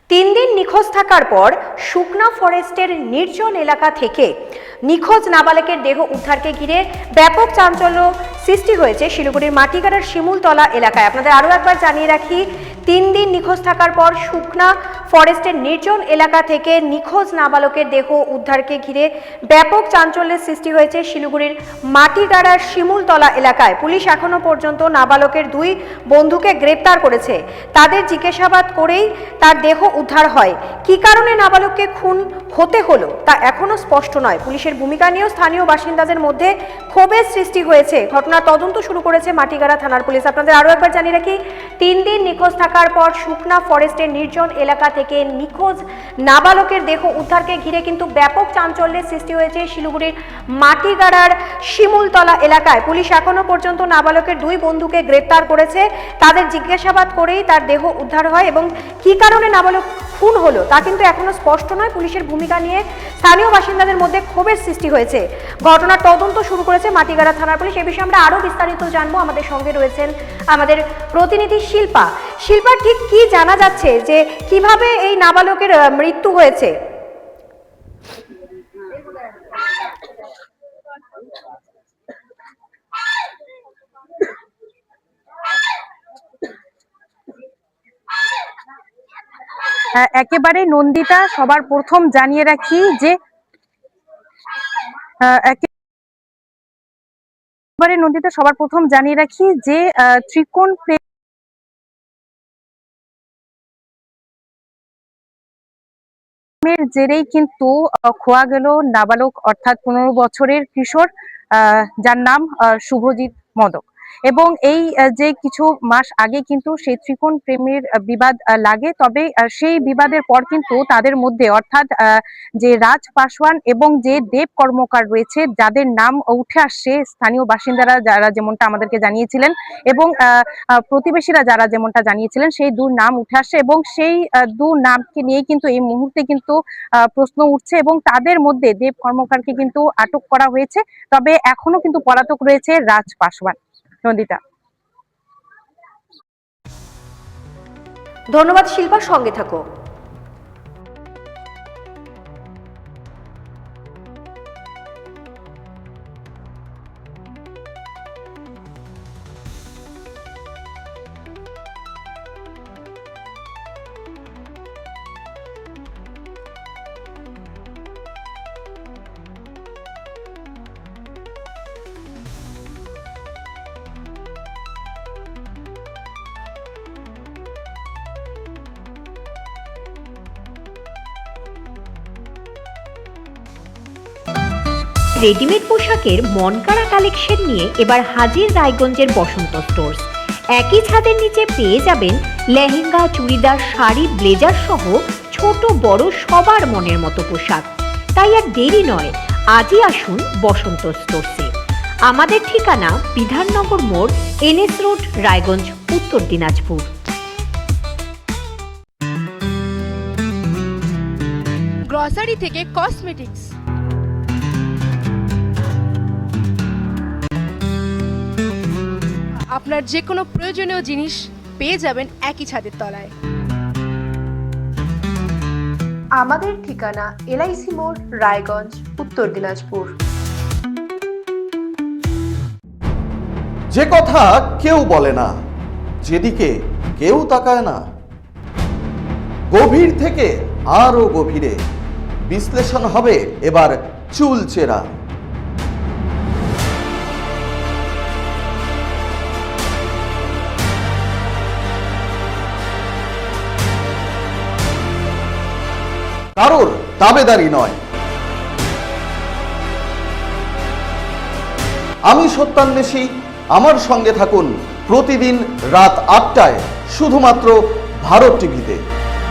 তিন দিন নিখোঁজ থাকার পর শুকনা ফরেস্টের নির্জন এলাকা থেকে নিখোঁজ নাবালকের দেহ উদ্ধারকে ঘিরে ব্যাপক চাঞ্চল্য সৃষ্টি হয়েছে শিলিগুড়ির মাটিগাড়ার শিমুলতলা এলাকায়। আপনাদের আরও একবার জানিয়ে রাখি, তিন দিন নিখোঁজ থাকার পর শুকনা ফরেস্টের নির্জন এলাকা থেকে নিখোঁজ নাবালকের দেহ উদ্ধারকে ঘিরে ব্যাপক চাঞ্চল্যের সৃষ্টি হয়েছে শিলিগুড়ির মাটিগাড়ার শিমুলতলা এলাকায়। পুলিশ এখনো পর্যন্ত নাবালকের দুই বন্ধুকে গ্রেপ্তার করেছে। তাদের জিজ্ঞাসাবাদ করেই তার দেহ উদ্ধার হয়। কী কারণে নাবালককে খুন হতে হলো তা এখনো স্পষ্ট নয়। পুলিশের ভূমিকা নিয়েও স্থানীয় বাসিন্দাদের মধ্যে ক্ষোভের সৃষ্টি হয়েছে। ঘটনার তদন্ত শুরু করেছে মাটিগাড়া থানার পুলিশ। আপনাদের আরও একবার জানিয়ে রাখি, তিন দিন নিখোঁজ থাকার পর শুকনা ফরেস্টের নির্জন এলাকা থেকে নিখোঁজ নাবালকের দেহ উদ্ধারকে ঘিরে কিন্তু ব্যাপক চাঞ্চল্যের সৃষ্টি হয়েছে শিলিগুড়ির মাটিগাড়ার শিমুলতলা এলাকায়। পুলিশ এখনো পর্যন্ত নাবালকের দুই বন্ধুকে গ্রেপ্তার করেছে। তাদের জিজ্ঞাসাবাদ করেই তার দেহ উদ্ধার হয় এবং কী কারণে নাবালক খুন হলো তা কিন্তু এখনো স্পষ্ট নয়। পুলিশের ভূমিকা নিয়ে স্থানীয় বাসিন্দাদের মধ্যে ক্ষোভের সৃষ্টি হয়েছে। ঘটনার তদন্ত শুরু করেছে মাটিগাড়া থানার পুলিশ। এ বিষয়ে আমরা আরও বিস্তারিত জানবো। আমাদের সঙ্গে রয়েছেন আমাদের প্রতিনিধি শিল্পা। শিল্পা, ঠিক কি জানা যাচ্ছে যে কিভাবে এই নাবালকের মৃত্যু হয়েছে? একেবারে নন্দিতা, সবার প্রথম জানিয়ে রাখি যে ত্রিকোণ প্রেমের জেরেই কিন্তু খোয়া গেল নাবালক, অর্থাৎ 15 বছরের কিশোর, যার নাম শুভজিৎ মদক। এবং এই যে কিছু মাস আগে কিন্তু সেই ত্রিকোণ প্রেমের বিবাদ লাগে, তবে সেই বিবাদের পর কিন্তু তাদের মধ্যে, অর্থাৎ যে রাজ পাসওয়ান এবং যে দেব কর্মকার রয়েছে, যাদের নাম উঠে আসছে, স্থানীয় বাসিন্দারা যারা যেমনটা আমাদেরকে জানিয়েছিলেন এবং প্রতিবেশীরা যারা যেমনটা জানিয়েছিলেন, সেই দু নাম উঠে আসছে এবং সেই দু নামকে নিয়ে কিন্তু এই মুহূর্তে কিন্তু প্রশ্ন উঠছে এবং তাদের মধ্যে দেব কর্মকারকে কিন্তু আটক করা হয়েছে। তবে এখনো কিন্তু পলাতক রয়েছে রাজ পাসওয়ান। নন্দিতা। ধন্যবাদ শিল্পা, সঙ্গে থাকো। রেডিমেড পোশাকের মনকাড়া কালেকশন নিয়ে এবার হাজির রায়গঞ্জের বসন্ত স্টোর্স। একই ছাদের নিচে পেয়ে যাবেন লেহেঙ্গা, চুড়িদার, শাড়ি, ব্লেজার সহ ছোট বড় সবার মনের মতো পোশাক। তাই আর দেরি নয়, আজই আসুন বসন্ত স্টোর্সে। আমাদের ঠিকানা বিধাননগর মোড়, NS রোড, রায়গঞ্জ, উত্তর দিনাজপুর। গ্রসারি থেকে কসমেটিক্স, আপনার যে কোনো প্রয়োজনীয় জিনিস পেয়ে যাবেন একই ছাদের তলায়। আমাদের ঠিকানা LIC মোড়, রায়গঞ্জ, উত্তর দিনাজপুর। যে কথা কেউ বলে না, যেদিকে কেউ তাকায় না, গভীর থেকে আরো গভীরে বিশ্লেষণ হবে এবার চুলচেরা। কারোর দাবেদারি নয়। আমি সত্যান্বেষী, আমার সঙ্গে থাকুন প্রতিদিন রাত 8টায় শুধুমাত্র ভারত টিভিতে।